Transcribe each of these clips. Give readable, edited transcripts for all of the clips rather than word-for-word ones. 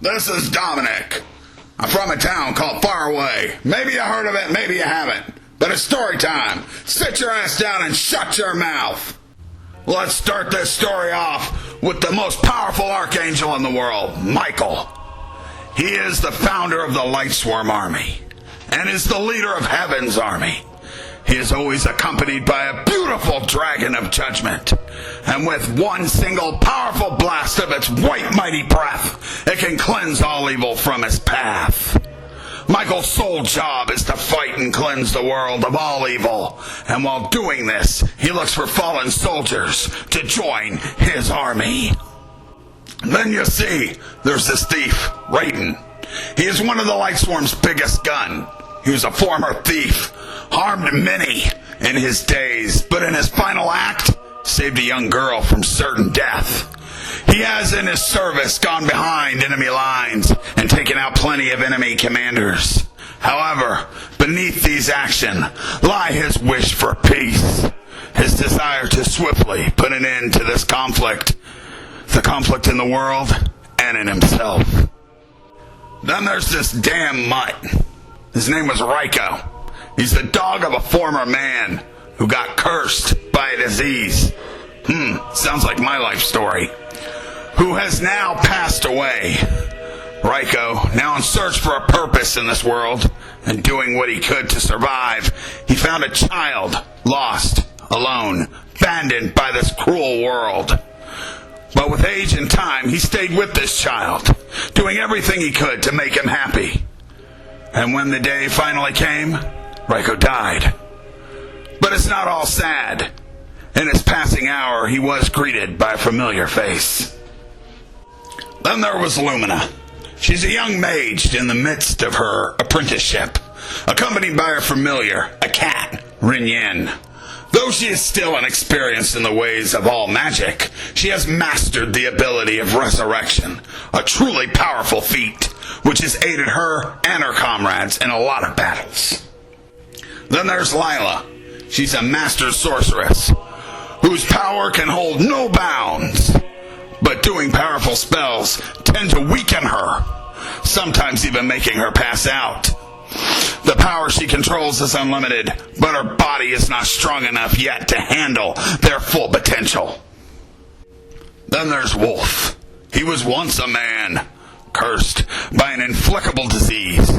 This is Dominic. I'm from a town called Faraway. Maybe you heard of it, maybe you haven't. But it's story time. Sit your ass down and shut your mouth. Let's start this story off with the most powerful archangel in the world, Michael. He is the founder of the Lightsworn army and is the leader of Heaven's army. He is always accompanied by a beautiful dragon of judgment. And with one single powerful blast of its white mighty breath, it can cleanse all evil from his path. Michael's sole job is to fight and cleanse the world of all evil. And while doing this, he looks for fallen soldiers to join his army. Then you see, there's this thief, Raiden. He is one of the Lightsworn's biggest gun. He was a former thief, harmed many in his days, but in his final act, saved a young girl from certain death. He has in his service gone behind enemy lines and taken out plenty of enemy commanders. However, beneath these actions lie his wish for peace, his desire to swiftly put an end to this conflict, the conflict in the world and in himself. Then there's this damn mutt. His name was Ryko. He's the dog of a former man who got cursed by a disease. Sounds like my life story. Who has now passed away. Ryko, now in search for a purpose in this world and doing what he could to survive, he found a child, lost, alone, abandoned by this cruel world. But with age and time, he stayed with this child, doing everything he could to make him happy. And when the day finally came, Ryko died. But it's not all sad. In his passing hour, he was greeted by a familiar face. Then there was Lumina. She's a young mage in the midst of her apprenticeship, accompanied by her familiar, a cat, Rinyen. Though she is still inexperienced in the ways of all magic, she has mastered the ability of resurrection, a truly powerful feat, which has aided her and her comrades in a lot of battles. Then there's Lyla. She's a master sorceress, whose power can hold no bounds, but doing powerful spells tend to weaken her, sometimes even making her pass out. The power she controls is unlimited, but her body is not strong enough yet to handle their full potential. Then there's Wulf. He was once a man, cursed by an inflicable disease,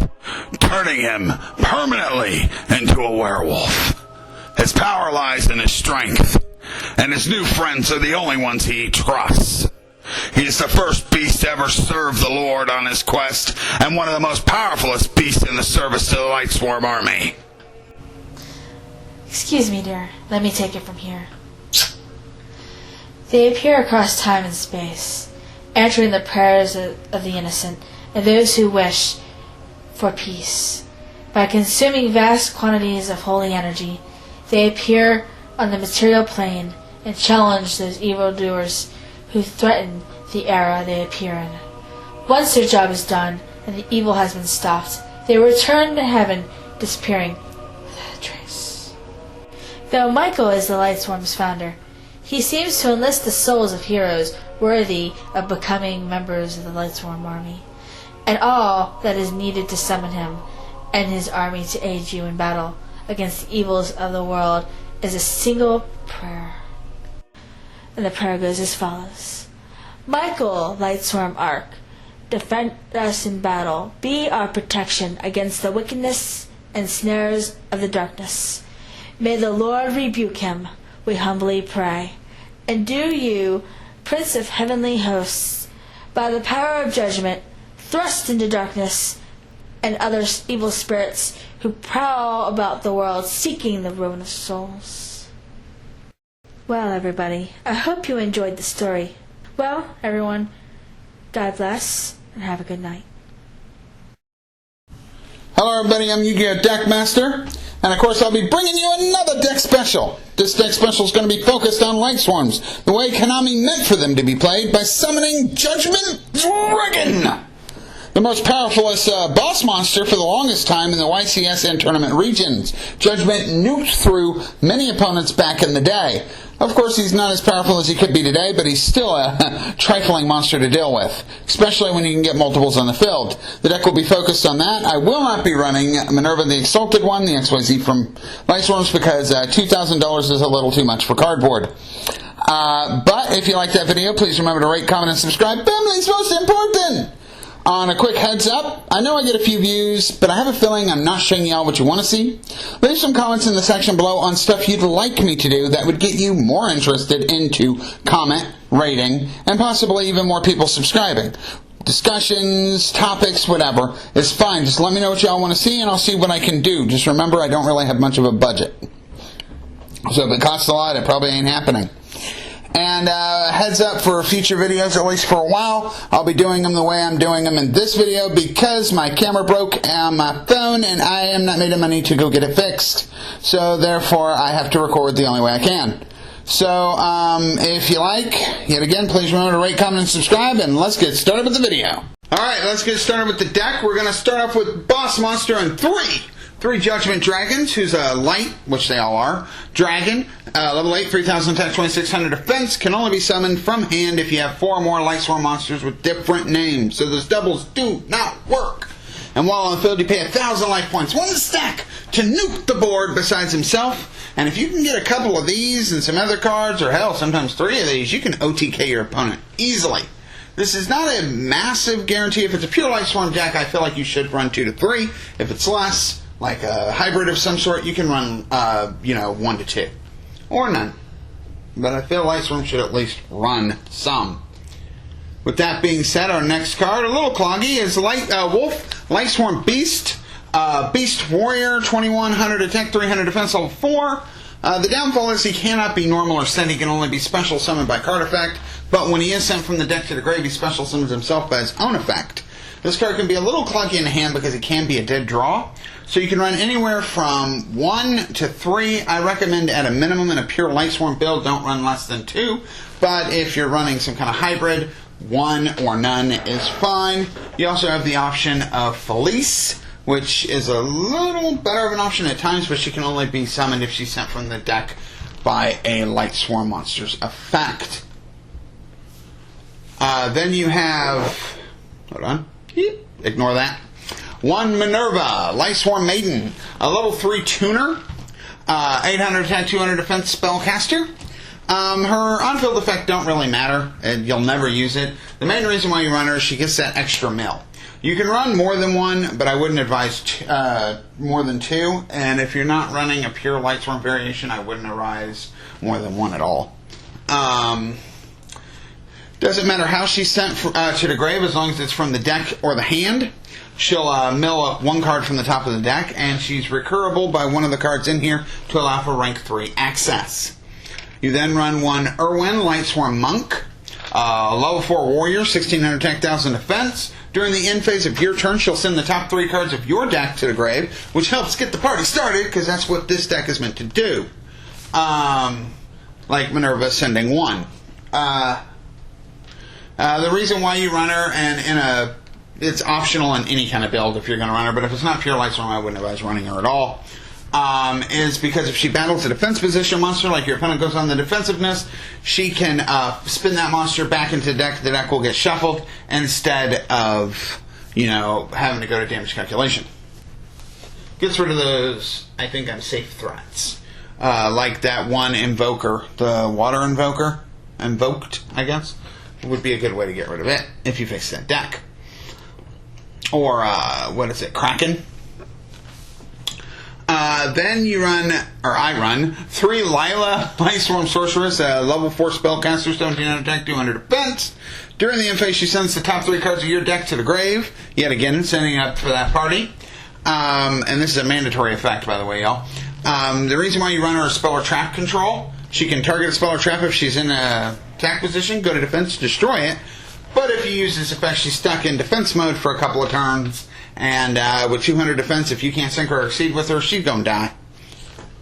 turning him permanently into a werewolf. His power lies in his strength, and his new friends are the only ones he trusts. He is the first beast to ever serve the Lord on his quest, and one of the most powerfulest beasts in the service to the Lightsworn army. Excuse me, dear. Let me take it from here. They appear across time and space, answering the prayers of the innocent and those who wish for peace. By consuming vast quantities of holy energy, they appear on the material plane and challenge those evildoers who threaten the era they appear in. Once their job is done and the evil has been stopped, they return to heaven, disappearing without a trace. Though Michael is the Lightsworn's founder, he seems to enlist the souls of heroes worthy of becoming members of the Lightsworn army, and all that is needed to summon him and his army to aid you in battle against the evils of the world is a single prayer. And the prayer goes as follows. Michael, Lightsworn Arch, defend us in battle. Be our protection against the wickedness and snares of the darkness. May the Lord rebuke him, we humbly pray. And do you, Prince of heavenly hosts, by the power of judgment, thrust into darkness and other evil spirits who prowl about the world seeking the ruin of souls. Well, everybody, I hope you enjoyed the story. Well, everyone, God bless, and have a good night. Hello, everybody, I'm Yu-Gi-Oh! Deckmaster, and of course I'll be bringing you another deck special. This deck special is going to be focused on Lightsworns, the way Konami meant for them to be played by summoning Judgment Dragon, the most powerful boss monster for the longest time in the YCSN tournament regions. Judgment nuked through many opponents back in the day. Of course, he's not as powerful as he could be today, but he's still a trifling monster to deal with, especially when you can get multiples on the field. The deck will be focused on that. I will not be running Minerva the Exalted one, the XYZ from Lightsworn, because $2,000 is a little too much for cardboard. But if you like that video, please remember to rate, comment, and subscribe. Family's most important! On a quick heads up, I know I get a few views, but I have a feeling I'm not showing y'all what you want to see. Leave some comments in the section below on stuff you'd like me to do that would get you more interested into comment, rating, and possibly even more people subscribing. Discussions, topics, whatever, is fine. Just let me know what y'all want to see and I'll see what I can do. Just remember, I don't really have much of a budget. So if it costs a lot, it probably ain't happening. And heads up for future videos, at least for a while, I'll be doing them the way I'm doing them in this video because my camera broke on my phone and I am not made of money to go get it fixed. So therefore, I have to record the only way I can. So if you like, yet again, please remember to rate, comment, and subscribe, and let's get started with the video. Alright, let's get started with the deck. We're going to start off with Boss Monster and three Judgment Dragons, who's a light, which they all are, dragon, level 8, 3,000 attack, 2,600 defense, can only be summoned from hand if you have 4 or more Lightsworn monsters with different names. So those doubles do not work. And while on the field, you pay 1,000 life points, 1 stack, to nuke the board besides himself. And if you can get a couple of these and some other cards, or hell, sometimes 3 of these, you can OTK your opponent easily. This is not a massive guarantee. If it's a pure Lightsworn deck, I feel like you should run 2 to 3. If it's less, like a hybrid of some sort, you can run, 1 to 2. Or none. But I feel Lightsworn should at least run some. With that being said, our next card, a little cloggy, is Wulf, Lightsworn Beast. Beast Warrior, 2,100 attack, 300 defense, level 4. The downfall is he cannot be normal or sent. He can only be special summoned by card effect. But when he is sent from the deck to the grave, he special summons himself by his own effect. This card can be a little clunky in the hand because it can be a dead draw. So you can run anywhere from 1 to 3. I recommend at a minimum in a pure Lightsworn build, don't run less than 2. But if you're running some kind of hybrid, 1 or none is fine. You also have the option of Felice, which is a little better of an option at times, but she can only be summoned if she's sent from the deck by a Lightsworn monster's effect. Then you have... Hold on. Ignore that. 1 Minerva, Lightsworn Maiden, a level 3 tuner, 800 attack, 200 defense spellcaster. Her on-field effect don't really matter, and you'll never use it. The main reason why you run her is she gets that extra mill. You can run more than 1, but I wouldn't advise more than 2. And if you're not running a pure Lightsworn variation, I wouldn't advise more than 1 at all. Doesn't matter how she's sent to the grave, as long as it's from the deck or the hand. She'll mill up 1 card from the top of the deck, and she's recurable by 1 of the cards in here to allow for rank 3 access. You then run 1 Irwin, Lightsworn Monk, level 4 warrior, 1,600 attack, 1,000 defense. During the end phase of your turn, she'll send the top 3 cards of your deck to the grave, which helps get the party started, because that's what this deck is meant to do. Like Minerva sending 1. The reason why you run her, and it's optional in any kind of build if you're going to run her, but if it's not pure Lightsworn, I wouldn't advise running her at all, is because if she battles a defense position monster, like your opponent goes on the defensiveness, she can spin that monster back into the deck. The deck will get shuffled instead of, having to go to damage calculation. Gets rid of those, I think, unsafe threats. Like that 1 Invoker, the Water Invoker, Invoked, I guess, would be a good way to get rid of it if you fix that deck. Or, Kraken. Then you run, or I run, 3 Lyla, Lightsworn Sorceress, level 4 spellcaster, 1,700 attack, 200 defense. During the end phase, she sends the top 3 cards of your deck to the grave, yet again, sending it up for that party. And this is a mandatory effect, by the way, y'all. The reason why you run her is spell or trap control. She can target a spell or trap if she's in a attack position, go to defense, destroy it. But if you use this effect, she's stuck in defense mode for a couple of turns. And with 200 defense, if you can't sync or exceed with her, she's going to die.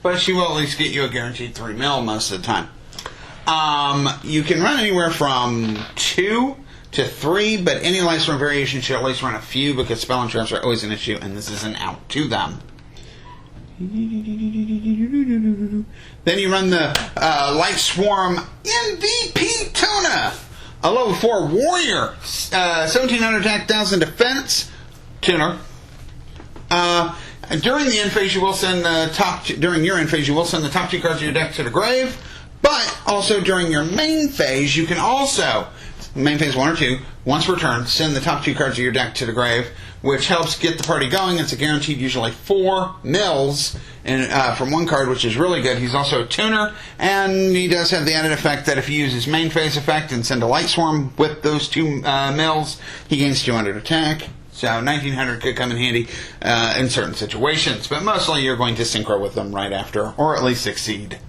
But she will at least get you a guaranteed 3 mil most of the time. You can run anywhere from 2 to 3, but any Lightsworn variation should at least run a few because spell and traps are always an issue, and this is an out to them. Then you run the Lightsworn MVP Tuna, a level 4 warrior, 1700 attack, 1000 defense tuner. During the end phase, you will send the top. During your end phase, you will send the top 2 cards of your deck to the grave. But also during your main phase, you can also, main phase 1 or 2, once per turn, send the top 2 cards of your deck to the grave, which helps get the party going. It's a guaranteed usually 4 mils from one card, which is really good. He's also a tuner, and he does have the added effect that if you use his main phase effect and send a Lightsworn with those 2 mils, he gains 200 attack. So 1900 could come in handy in certain situations, but mostly you're going to synchro with them right after, or at least succeed.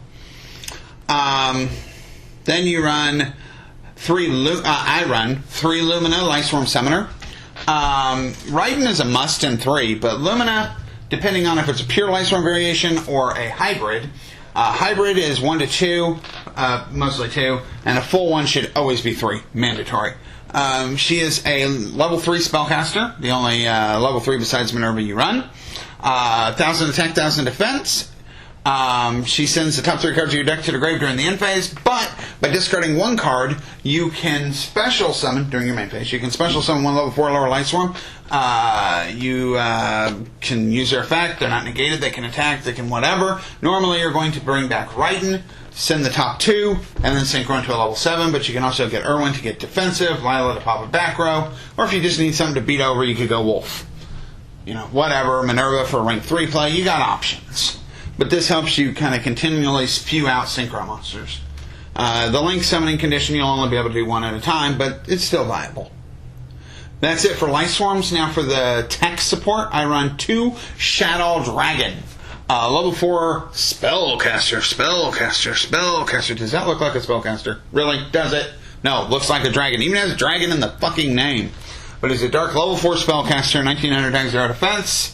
Then you run I run 3 Lumina Lightsworn Summoner. Raiden is a must in 3, but Lumina, depending on if it's a pure Lightsworn variation or a hybrid, hybrid is 1 to 2, mostly 2, and a full one should always be 3, mandatory. She is a level 3 spellcaster, the only level 3 besides Minerva you run. 1000 attack, 1000 defense. She sends the top 3 cards of your deck to the grave during the end phase, but by discarding 1 card, you can special summon, during your main phase, you can special summon 1 level 4 lower Lightsworn. You can use their effect, they're not negated, they can attack, they can whatever. Normally you're going to bring back Raiden, send the top 2, and then synchro into a level 7, but you can also get Erwin to get defensive, Lyla to pop a back row, or if you just need something to beat over, you could go Wulf. You know, whatever, Minerva for rank 3 play, you got options. But this helps you kind of continually spew out synchro monsters. The link summoning condition, you'll only be able to do 1 at a time, but it's still viable. That's it for Lightsworms. Now for the tech support, I run 2 Shadow Dragon. Level 4 spellcaster. Does that look like a spellcaster? Really? Does it? No, looks like a dragon. Even has a dragon in the fucking name. But he's a dark level 4 spellcaster, 1900 attack, 0 defense.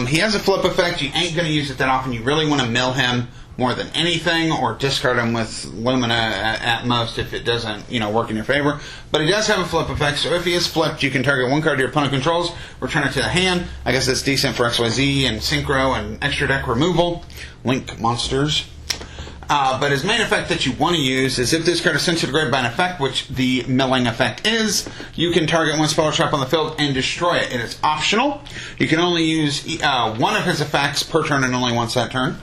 He has a flip effect. You ain't going to use it that often. You really want to mill him more than anything, or discard him with Lumina at most if it doesn't, work in your favor. But he does have a flip effect, so if he is flipped, you can target 1 card your opponent controls, return it to the hand. I guess that's decent for XYZ and Synchro and extra deck removal. Link monsters. But his main effect that you want to use is if this card is sent to the grave by an effect, which the milling effect is, you can target 1 spell or trap on the field and destroy it. It is optional. You can only use 1 of his effects per turn and only once that turn.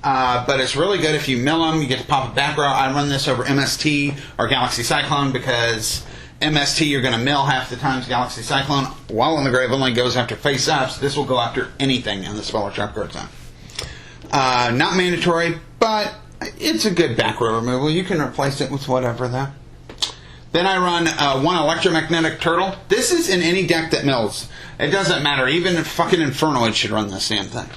But it's really good if you mill him, you get to pop a back row. I run this over MST or Galaxy Cyclone because MST you're going to mill half the times. Galaxy Cyclone, while in the grave, only goes after face-ups. This will go after anything in the spell or trap card time. Not mandatory, but it's a good back row removal. You can replace it with whatever, though. Then I run 1 Electromagnetic Turtle. This is in any deck that mills. It doesn't matter. Even fucking Infernoid should run this same thing.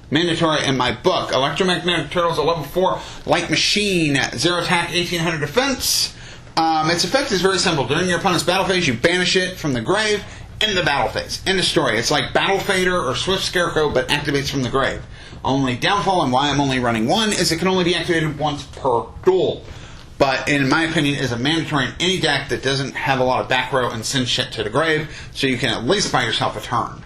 Mandatory in my book. Electromagnetic Turtle is a level 4 light machine. 0 attack, 1800 defense. Its effect is very simple. During your opponent's battle phase, you banish it from the grave in the battle phase. End of story. It's like Battle Fader or Swift Scarecrow, but activates from the grave. Only downfall, and why I'm only running 1, is it can only be activated once per duel. But in my opinion, is a mandatory in any deck that doesn't have a lot of back row and send shit to the grave, so you can at least buy yourself a turn.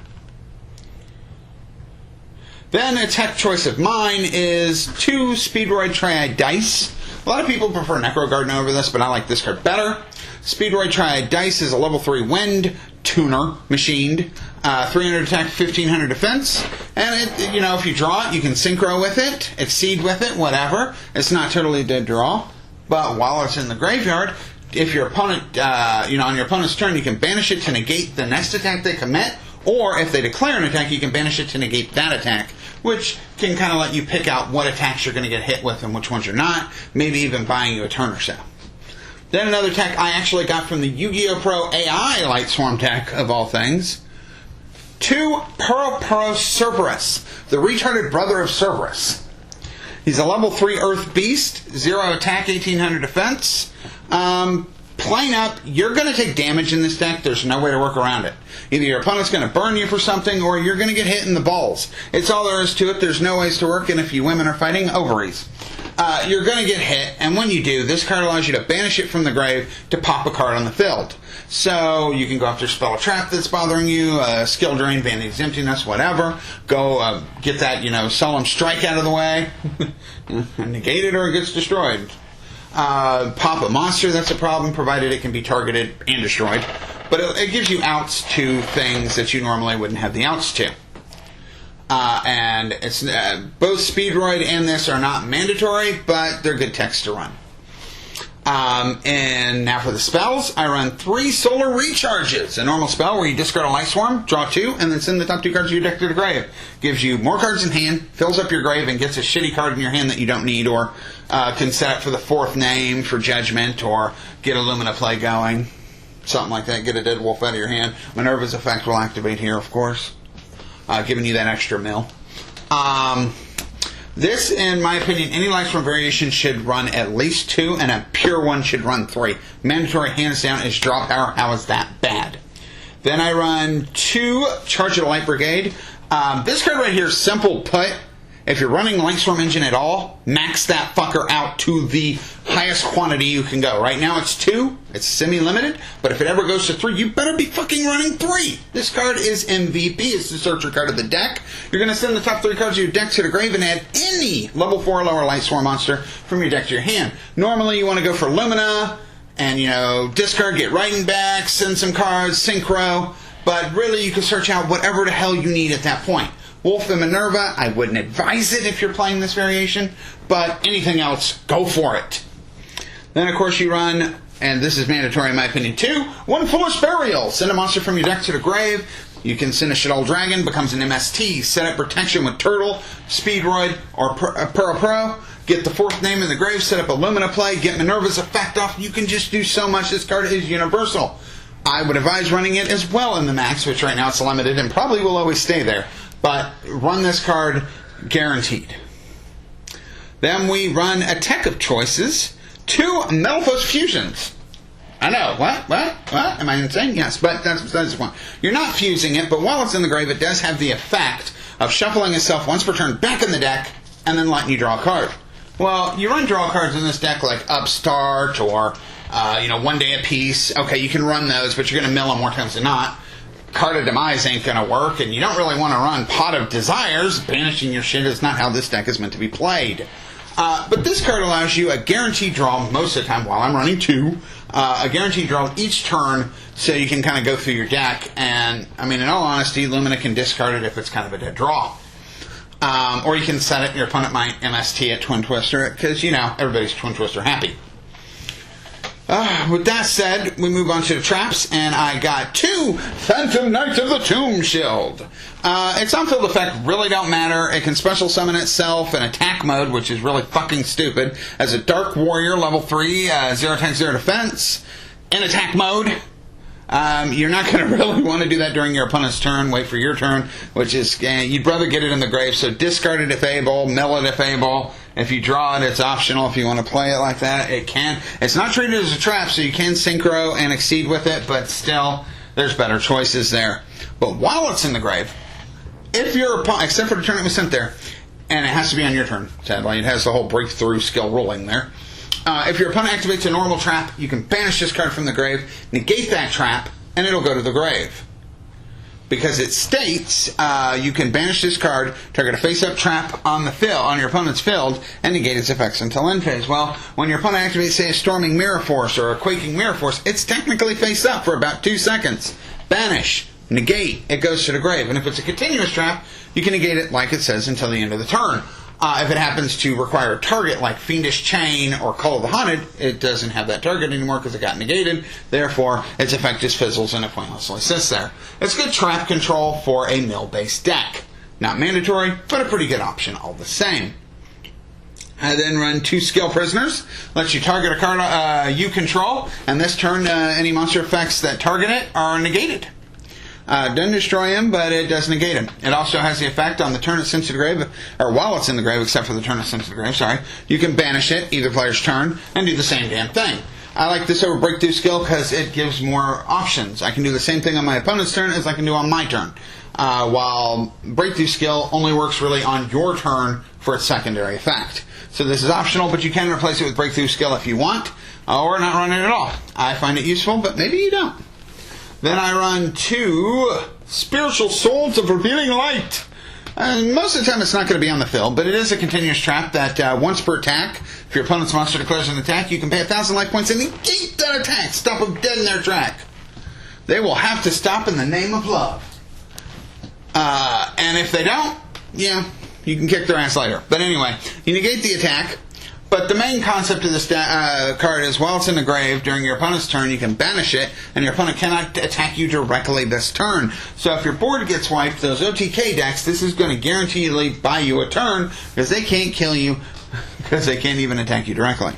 Then a tech choice of mine is 2 Speedroid Triad Dice. A lot of people prefer Necro Gardna over this, but I like this card better. Speedroid Triad Dice is a level 3 wind tuner, machined. 300 attack, 1500 defense. And it, if you draw it, you can synchro with it, exceed with it, whatever. It's not totally a dead draw. But while it's in the graveyard, if your opponent, on your opponent's turn, you can banish it to negate the next attack they commit. Or if they declare an attack, you can banish it to negate that attack, which can kind of let you pick out what attacks you're going to get hit with and which ones you're not, maybe even buying you a turn or so. Then another tech I actually got from the Yu-Gi-Oh! Pro AI Lightsworn deck, of all things. 2 perpero cerperus, the retarded brother of Cerberus. He's a level 3 Earth Beast, 0 attack, 1800 defense. Plain up, you're going to take damage in this deck. There's no way to work around it. Either your opponent's going to burn you for something, or you're going to get hit in the balls. It's all there is to it. There's no ways to work, and if you women are fighting, ovaries. you're going to get hit, and when you do, this card allows you to banish it from the grave to pop a card on the field. So you can go after spell a trap that's bothering you, skill drain, Vanity's Emptiness, whatever. Go get that, solemn strike out of the way, negate it or it gets destroyed. Pop a monster, that's a problem, provided it can be targeted and destroyed. But it gives you outs to things that you normally wouldn't have the outs to. And it's both speedroid and this are not mandatory, but they're good text to run. And now for the spells, I run 3 solar recharges. A normal spell where you discard a Lightsworn, draw 2, and then send the top 2 cards of your deck to the grave. Gives you more cards in hand, fills up your grave, and gets a shitty card in your hand that you don't need, or can set up for the 4th name for judgement, or get a Lumina play going. Something like that. Get a dead wolf out of your hand. Minerva's effect will activate here, of course. Giving you that extra mill. This, in my opinion, any Lightsworn variation should run at least 2, and a pure one should run 3. Mandatory, hands down, is draw power. How is that bad? Then I run 2 Charge of the Light Brigade. This card right here is simple put. If you're running Lightsworn engine at all, max that fucker out to the highest quantity you can go. Right now it's 2. It's semi-limited. But if it ever goes to 3, you better be fucking running 3. This card is MVP. It's the searcher card of the deck. You're going to send the top 3 cards of your deck to the grave and add any level 4 or lower Lightsworn monster from your deck to your hand. Normally you want to go for Lumina and, discard, get raiden back, send some cards, synchro. But really you can search out whatever the hell you need at that point. Wulf and Minerva, I wouldn't advise it if you're playing this variation, but anything else, go for it. Then, of course, you run, and this is mandatory in my opinion too, 1 Foolish Burial. Send a monster from your deck to the grave. You can send a Shadol Dragon, becomes an MST. Set up Protection with Turtle, Speedroid, or Perpero. Get the 4th name in the grave, set up a Lumina play, get Minerva's effect off. You can just do so much. This card is universal. I would advise running it as well in the max, which right now it's limited and probably will always stay there. But run this card guaranteed. Then we run a tech of choices. 2 metalfoes fusions. I know. What? Am I insane? Yes, but that's the point. You're not fusing it, but while it's in the grave, it does have the effect of shuffling itself once per turn back in the deck and then letting you draw a card. Well, you run draw cards in this deck like Upstart or, 1 day a piece. Okay, you can run those, but you're going to mill them more times than not. Card of Demise ain't going to work, and you don't really want to run Pot of Desires. Banishing your shit is not how this deck is meant to be played. But this card allows you a guaranteed draw most of the time while I'm running 2. A guaranteed draw each turn so you can kind of go through your deck. And, in all honesty, Lumina can discard it if it's kind of a dead draw. Or you can set it, your opponent might MST at Twin Twister, because, everybody's Twin Twister happy. With that said, we move on to the traps, and I got 2 Phantom Knight of the Tomb Shield. Its on-field effect really don't matter. It can special summon itself in attack mode, which is really fucking stupid, as a Dark Warrior, level 3, 0 attack, 0 defense, in attack mode. You're not going to really want to do that during your opponent's turn. Wait for your turn, which is, you'd rather get it in the grave, so discard it if able, mill it if able. If you draw it, it's optional. If you want to play it like that, it can. It's not treated as a trap, so you can synchro and exceed with it, but still, there's better choices there. But while it's in the grave, if your opponent, except for the turn it was sent there, and it has to be on your turn, sadly, it has the whole breakthrough skill ruling there. If your opponent activates a normal trap, you can banish this card from the grave, negate that trap, and it'll go to the grave. Because it states you can banish this card, target a face-up trap on your opponent's field, and negate its effects until end phase. Well, when your opponent activates, say, a Storming Mirror Force or a Quaking Mirror Force, it's technically face-up for about 2 seconds. Banish, negate, it goes to the grave. And if it's a continuous trap, you can negate it, like it says, until the end of the turn. If it happens to require a target like Fiendish Chain or Call of the Haunted, it doesn't have that target anymore because it got negated. Therefore, its effect just fizzles and it pointlessly sits there. It's good trap control for a mill-based deck. Not mandatory, but a pretty good option all the same. I then run 2 Skill Prisoners. Lets you target a card you control, and this turn any monster effects that target it are negated. Doesn't destroy him, but it does negate him. It also has the effect on the turn it's sent to the grave, or while it's in the grave, except for the turn it's sent to the grave, you can banish it, either player's turn, and do the same damn thing. I like this over Breakthrough Skill because it gives more options. I can do the same thing on my opponent's turn as I can do on my turn. While Breakthrough Skill only works really on your turn for its secondary effect. So this is optional, but you can replace it with breakthrough skill if you want, or not run it at all. I find it useful, but maybe you don't. Then I run 2 Spiritual Swords of Revealing Light. Most of the time it's not going to be on the field, but it is a continuous trap that once per attack, if your opponent's monster declares an attack, you can pay 1,000 life points and negate that attack. Stop them dead in their track. They will have to stop in the name of love. And if they don't, yeah, you can kick their ass later. But anyway, you negate the attack. But the main concept of this card is while it's in the grave, during your opponent's turn, you can banish it, and your opponent cannot attack you directly this turn. So if your board gets wiped, those OTK decks, this is going to guaranteedly buy you a turn, because they can't kill you, because they can't even attack you directly.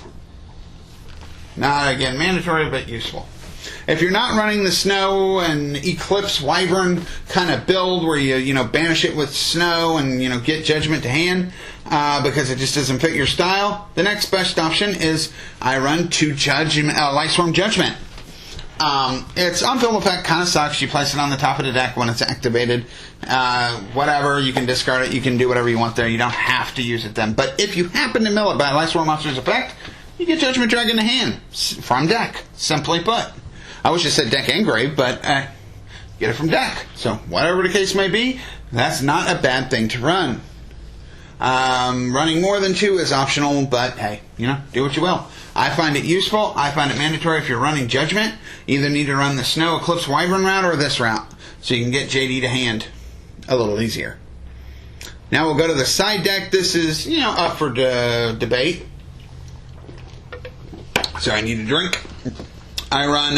Not, again, mandatory, but useful. If you're not running the snow and eclipse wyvern kind of build where you banish it with snow and get judgment to hand because it just doesn't fit your style, the next best option is I run 2 Lightsworn judgement. Its on-field effect kind of sucks. You place it on the top of the deck when it's activated. Whatever, you can discard it. You can do whatever you want there. You don't have to use it then. But if you happen to mill it by a Lightsworn monster's effect, you get Judgment Dragon to hand from deck. Simply put. I wish it said deck and grave, but get it from deck. So whatever the case may be, that's not a bad thing to run. Running more than 2 is optional, but hey, do what you will. I find it useful. I find it mandatory if you're running Judgment. You either need to run the Snow Eclipse Wyvern route or this route, so you can get JD to hand a little easier. Now we'll go to the side deck. This is, up for debate. Sorry, I need a drink. I run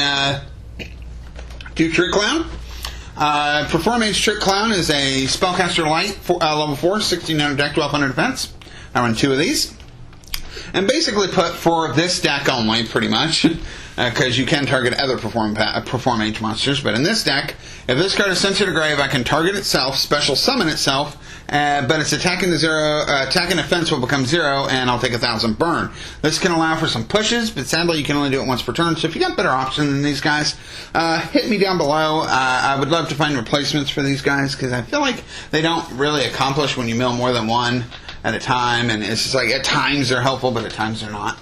2 Trick Clown. Perform Mage Trick Clown is a Spellcaster Light, level 4, 1600 deck, 1200 defense. I run 2 of these. And basically put for this deck only, pretty much, because you can target other Perform Mage monsters. But in this deck, if this card is sent to the grave, I can target itself, special summon itself, but its attack and defense will become 0, and I'll take 1,000 burn. This can allow for some pushes, but sadly you can only do it once per turn. So if you got better options than these guys, hit me down below. I would love to find replacements for these guys, because I feel like they don't really accomplish when you mill more than one at a time, and it's just like at times they're helpful, but at times they're not.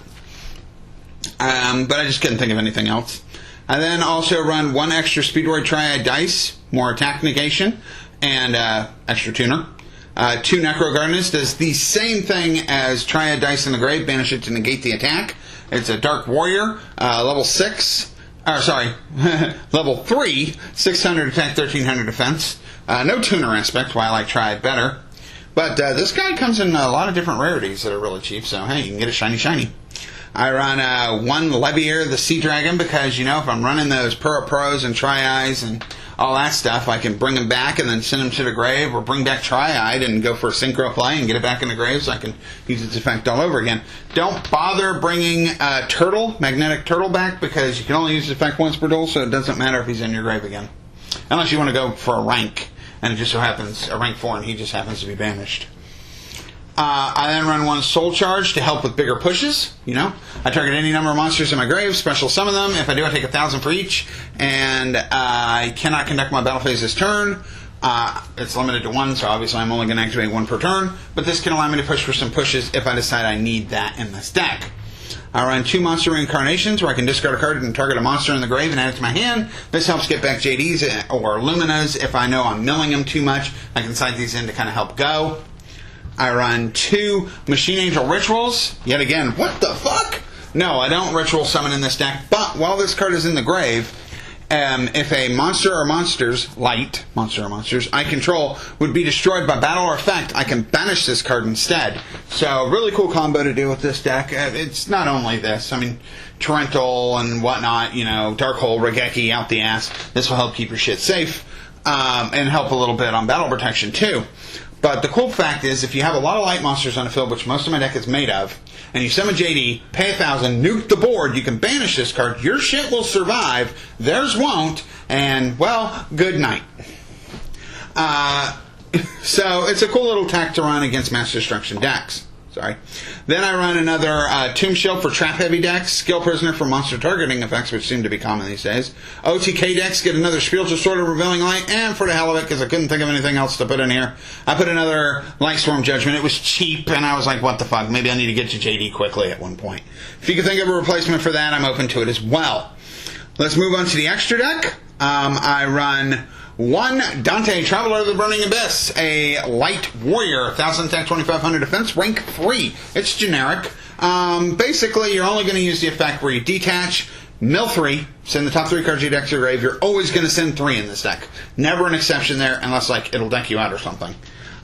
But I just couldn't think of anything else. I then also run 1 extra Speedroid Triad dice, more attack negation, and extra tuner. 2 Necro Gardnas does the same thing as Triad dice in the grave, banish it to negate the attack. It's a Dark Warrior, level 3, 600 attack, 1300 defense. No tuner aspect, why I like Triad better. But this guy comes in a lot of different rarities that are really cheap, so hey, you can get a shiny. I run 1 Leviair, the Sea Dragon, because, if I'm running those perperos and tri-eyes and all that stuff, I can bring them back and then send them to the grave, or bring back tri-eyed and go for a synchro play and get it back in the grave so I can use its effect all over again. Don't bother bringing Magnetic Turtle back, because you can only use the effect once per duel, so it doesn't matter if he's in your grave again. Unless you want to go for a rank, and it just so happens, a rank 4, and he just happens to be banished. I then run 1 Soul Charge to help with bigger pushes. I target any number of monsters in my grave, special summon them. If I do, I take 1,000 for each, and I cannot conduct my battle phase this turn. It's limited to 1, so obviously I'm only going to activate 1 per turn, but this can allow me to push for some pushes if I decide I need that in this deck. I run 2 monster reincarnations where I can discard a card and target a monster in the grave and add it to my hand. This helps get back JDs or Luminas. If I know I'm milling them too much, I can side these in to kind of help go. I run 2 Machine Angel Rituals. Yet again, what the fuck? No, I don't ritual summon in this deck, but while this card is in the grave, if a monster or monsters I control would be destroyed by battle or effect, I can banish this card instead. So, really cool combo to do with this deck. It's not only this, Torrential and whatnot, Dark Hole, Regeki out the ass. This will help keep your shit safe, and help a little bit on battle protection too. But the cool fact is, if you have a lot of light monsters on the field, which most of my deck is made of, and you summon JD, pay 1,000, nuke the board, you can banish this card, your shit will survive, theirs won't, and, well, good night. So, it's a cool little tack to run against mass destruction decks. Sorry. Then I run another Tomb Shield for Trap Heavy decks, Skill Prisoner for monster targeting effects, which seem to be common these days. OTK decks get another Spiritual Sword of Revealing Light, and for the hell of it, because I couldn't think of anything else to put in here, I put another Lightsworn Judgement. It was cheap, and I was like, what the fuck, maybe I need to get to JD quickly at one point. If you can think of a replacement for that, I'm open to it as well. Let's move on to the extra deck. I run one Dante, Traveler of the Burning Abyss, a light warrior, 1000 attack, 2500 defense, rank 3. It's generic. Basically, you're only going to use the effect where you detach, mill 3, send the top 3 cards of your deck to your grave. You're always going to send 3 in this deck. Never an exception there, unless like it'll deck you out or something.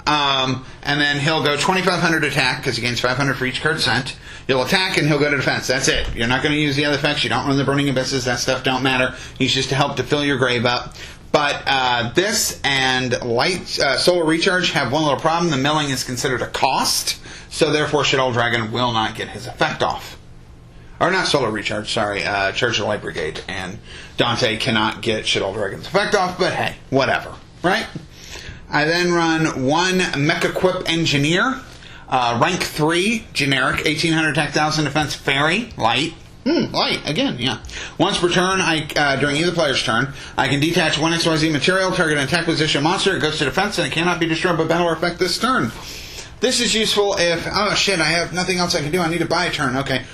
And then he'll go 2500 attack, because he gains 500 for each card sent. He'll attack and he'll go to defense. That's it. You're not going to use the other effects. You don't run the Burning Abysses. That stuff don't matter. He's just to help to fill your grave up. But this and Solar Recharge have one little problem. The milling is considered a cost, so therefore Shad Dragon will not get his effect off. Or not Solar Recharge, sorry. Church of the Light Brigade and Dante cannot get Shad Dragon's effect off, but hey, whatever. Right? I then run one mechqiupped Angieer, rank 3, generic, 1800 attack, 1000 defense, fairy, light. Light, again, yeah. Once per turn, during either player's turn, I can detach one XYZ material, target an attack position monster, it goes to defense, and it cannot be destroyed by battle or effect this turn. This is useful if, oh shit, I have nothing else I can do, I need to buy a turn, okay.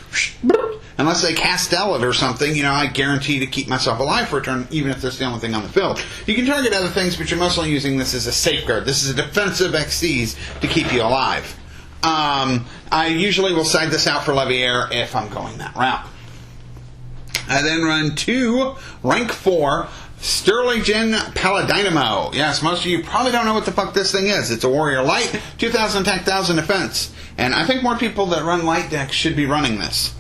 Unless they castel it or something, you know, I guarantee to keep myself alive for a turn, even if that's the only thing on the field. You can target other things, but you're mostly using this as a safeguard. This is a defensive XCs to keep you alive. I usually will side this out for leviair if I'm going that route. I then run two rank 4 Sterlingen Paladynamo. Yes, most of you probably don't know what the fuck this thing is. It's a warrior light, 2000 attack, 1000 defense. And I think more people that run light decks should be running this.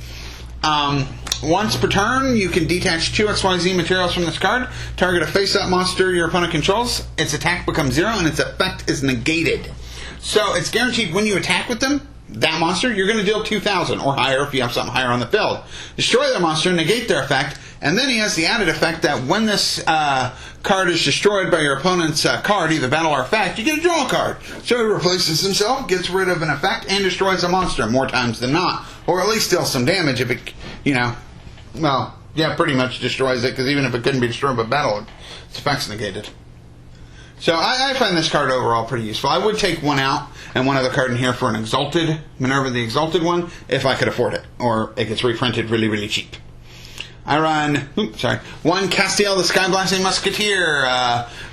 Once per turn, you can detach 2 XYZ materials from this card, target a face-up monster your opponent controls, its attack becomes 0, and its effect is negated. So it's guaranteed when you attack with them, that monster, you're going to deal 2,000 or higher if you have something higher on the field. Destroy their monster, negate their effect, and then he has the added effect that when this card is destroyed by your opponent's card, either battle or effect, you get a draw card. So he replaces himself, gets rid of an effect, and destroys a monster more times than not. Or at least deals some damage if it, you know, well, yeah, pretty much destroys it, because even if it couldn't be destroyed by battle, its effect's negated. So I find this card overall pretty useful. I would take one out and one other card in here for an Exalted, Minerva the Exalted one, if I could afford it. Or it gets reprinted really, really cheap. I run, one Castel the Skyblasting Musketeer,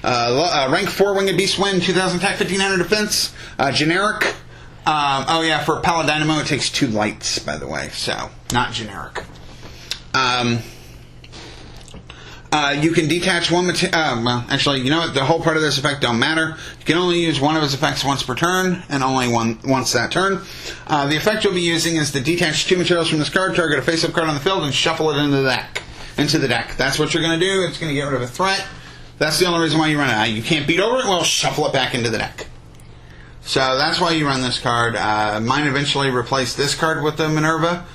rank 4 Winged Beast Wind, 2000 attack, 1500 defense, generic. For paladynamo it takes 2 lights, by the way, so not generic. You can detach one actually, you know what? The whole part of this effect don't matter. You can only use one of his effects once per turn, and only once that turn. The effect you'll be using is to detach 2 materials from this card, target a face-up card on the field, and shuffle it into the deck. That's what you're going to do. It's going to get rid of a threat. That's the only reason why you run it. You can't beat over it? Well, shuffle it back into the deck. So that's why you run this card. Mine eventually replaced this card with the Minerva,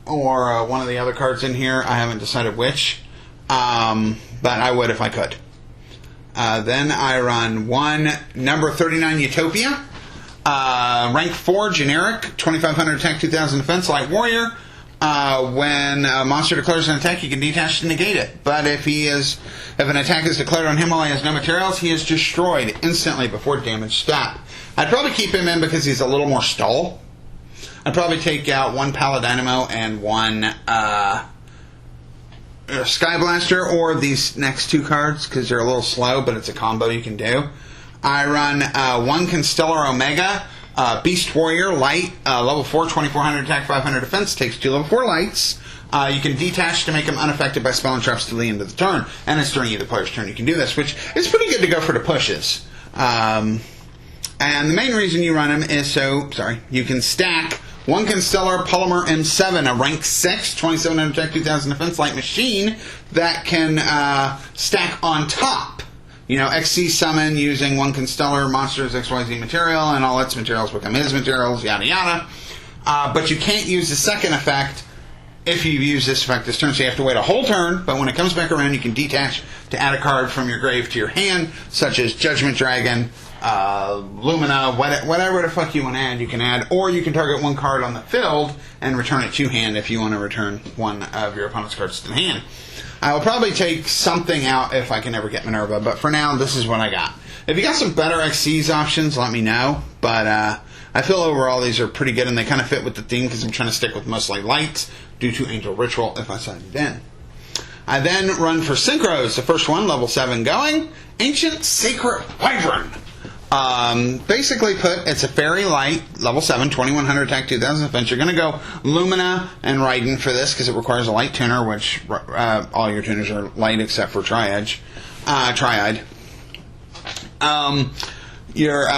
or one of the other cards in here. I haven't decided which. But I would if I could. Then I run one number 39 Utopia, rank 4 generic, 2500 attack, 2000 defense, light warrior. When a monster declares an attack, you can detach to negate it. But if an attack is declared on him while he has no materials, he is destroyed instantly before damage stop. I'd probably keep him in because he's a little more stall. I'd probably take out one Paladynamo and one Sky Blaster, or these next 2 cards because they're a little slow, but it's a combo you can do. I run one Constellar Omega, Beast Warrior, light, level 4, 2400 attack, 500 defense, takes 2 level 4 lights. You can detach to make him unaffected by spell and traps till the end of the turn, and it's during either player's turn you can do this, which is pretty good to go for the pushes. And the main reason you run him is so, you can stack one Constellar Polymer M7, a rank 6, 2700 attack, 2000 defense, light machine that can stack on top. You know, XC summon using one Constellar monster's XYZ material, and all its materials become his materials, yada yada. But you can't use the second effect if you use this effect this turn, so you have to wait a whole turn, but when it comes back around, you can detach to add a card from your grave to your hand, such as Judgment Dragon, Lumina, whatever the fuck you want to add, you can add. Or you can target one card on the field and return it to hand if you want to return one of your opponent's cards to the hand. I will probably take something out if I can ever get Minerva, but for now, this is what I got. If you got some better XCs options, let me know. But I feel overall these are pretty good, and they kind of fit with the theme because I'm trying to stick with mostly lights due to Angel Ritual if I sign it in. I then run for Synchros. The first one, level 7 going. Ancient Sacred Wyvern. Basically put, it's a fairy light, level 7, 2100 attack, 2000 defense. You're going to go Lumina and Raiden for this because it requires a light tuner, which all your tuners are light except for Triad. You're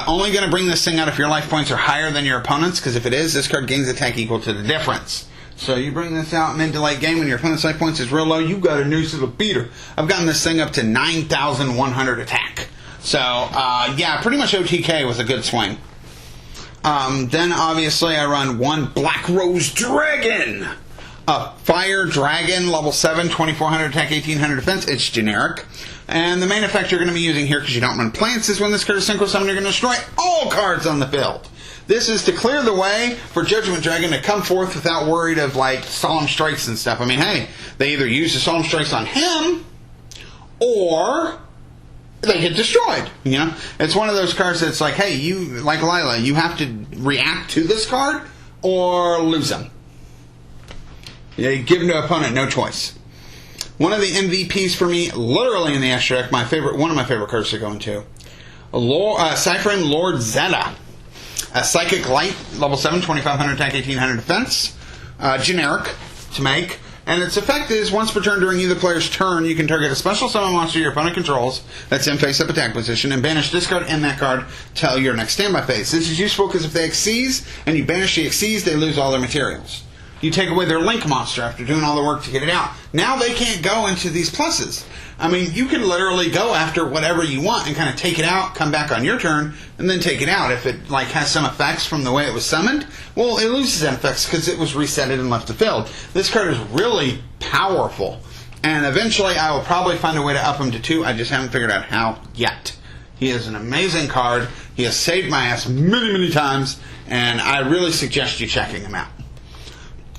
only going to bring this thing out if your life points are higher than your opponent's, because if it is, this card gains attack equal to the difference. So you bring this out mid to late game when your opponent's life points is real low, you've got a noose of a beater. I've gotten this thing up to 9,100 attack. So, yeah, pretty much OTK with a good swing. Then, obviously, I run one Black Rose Dragon. A Fire Dragon, level 7, 2,400 attack, 1,800 defense. It's generic. And the main effect you're going to be using here, because you don't run plants, is when this card is synchro summoned, you're going to destroy all cards on the field. This is to clear the way for Judgment Dragon to come forth without worried of, like, Solemn Strikes and stuff. I mean, hey, they either use the Solemn Strikes on him, or they get destroyed, you know? It's one of those cards that's like, hey, you, like Lyla, you have to react to this card, or lose them. You give them to an opponent, no choice. One of the MVPs for me, literally in the extra deck, one of my favorite cards to go into. Cyphering Lord Zeta. A Psychic Light, level 7, 2,500 attack, 1,800 defense. Generic to make. And its effect is, once per turn during either player's turn, you can target a special summon monster your opponent controls that's in face-up attack position and banish this card and that card till your next standby phase. This is useful because if they Xyz and you banish the Xyz, they lose all their materials. You take away their link monster after doing all the work to get it out. Now they can't go into these pluses. I mean, you can literally go after whatever you want and kind of take it out, come back on your turn, and then take it out. If it like has some effects from the way it was summoned, well, it loses that effects because it was resetted and left the field. This card is really powerful. And eventually I will probably find a way to up him to 2. I just haven't figured out how yet. He is an amazing card. He has saved my ass many, many times, and I really suggest you checking him out.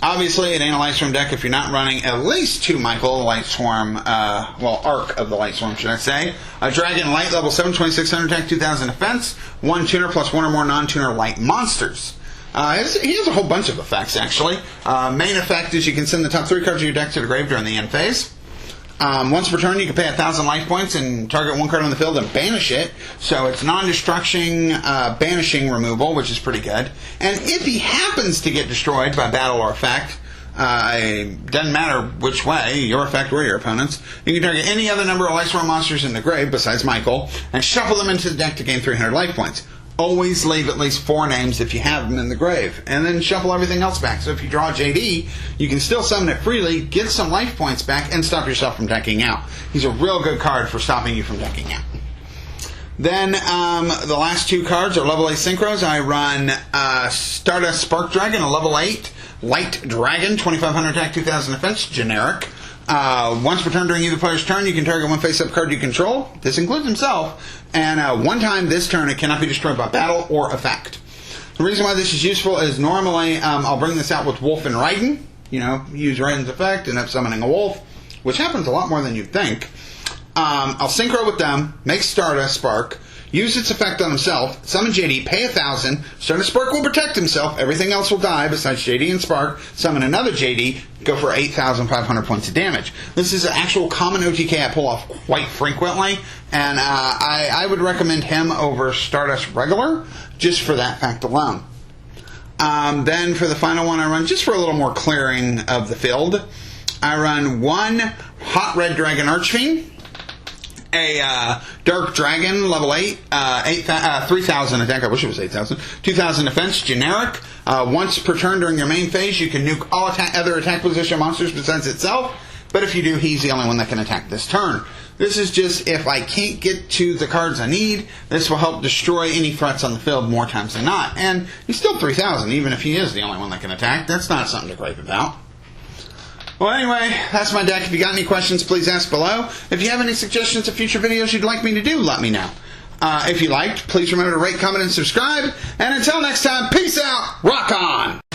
Obviously, it ain't a Lightsworn deck if you're not running at least 2 Michael Lightsworn, Arc of the Lightsworn, should I say. A Dragon Light, level 7, 2,600 attack, 2,000 defense. 1 tuner plus 1 or more non-tuner light monsters. He has a whole bunch of effects, actually. Main effect is you can send the top 3 cards of your deck to the grave during the end phase. Once per turn, you can pay 1,000 life points and target 1 card on the field and banish it. So it's non-destruction, banishing removal, which is pretty good. And if he happens to get destroyed by battle or effect, it doesn't matter which way, your effect or your opponent's, you can target any other number of Lightsworn monsters in the grave besides Michael and shuffle them into the deck to gain 300 life points. Always leave at least 4 names if you have them in the grave, and then shuffle everything else back. So if you draw JD, you can still summon it freely, get some life points back, and stop yourself from decking out. He's a real good card for stopping you from decking out. Then the last 2 cards are level 8 synchros. I run Stardust Spark Dragon, a level 8 Light Dragon, 2,500 attack, 2,000 defense, generic. Once per turn during either player's turn, you can target 1 face-up card you control. This includes himself. And 1 time this turn, it cannot be destroyed by battle or effect. The reason why this is useful is normally I'll bring this out with Wulf and Raiden. You know, use Raiden's effect, end up summoning a Wulf, which happens a lot more than you'd think. I'll synchro with them, make Stardust Spark, use its effect on himself, summon JD, pay 1,000, Stardust Spark will protect himself, everything else will die besides JD and Spark, summon another JD, go for 8,500 points of damage. This is an actual common OTK I pull off quite frequently, and I would recommend him over Stardust Regular, just for that fact alone. Then for the final one I run, just for a little more clearing of the field, I run 1 Hot Red Dragon Archfiend, a Dark Dragon, level 8, 3,000 attack, I wish it was 8,000, 2,000 defense, generic. Once per turn during your main phase, you can nuke all other attack position monsters besides itself, but if you do, he's the only one that can attack this turn. This is just, if I can't get to the cards I need, this will help destroy any threats on the field more times than not. And he's still 3,000, even if he is the only one that can attack. That's not something to gripe about. Well, anyway, that's my deck. If you got any questions, please ask below. If you have any suggestions of future videos you'd like me to do, let me know. If you liked, please remember to rate, comment, and subscribe. And until next time, peace out, rock on!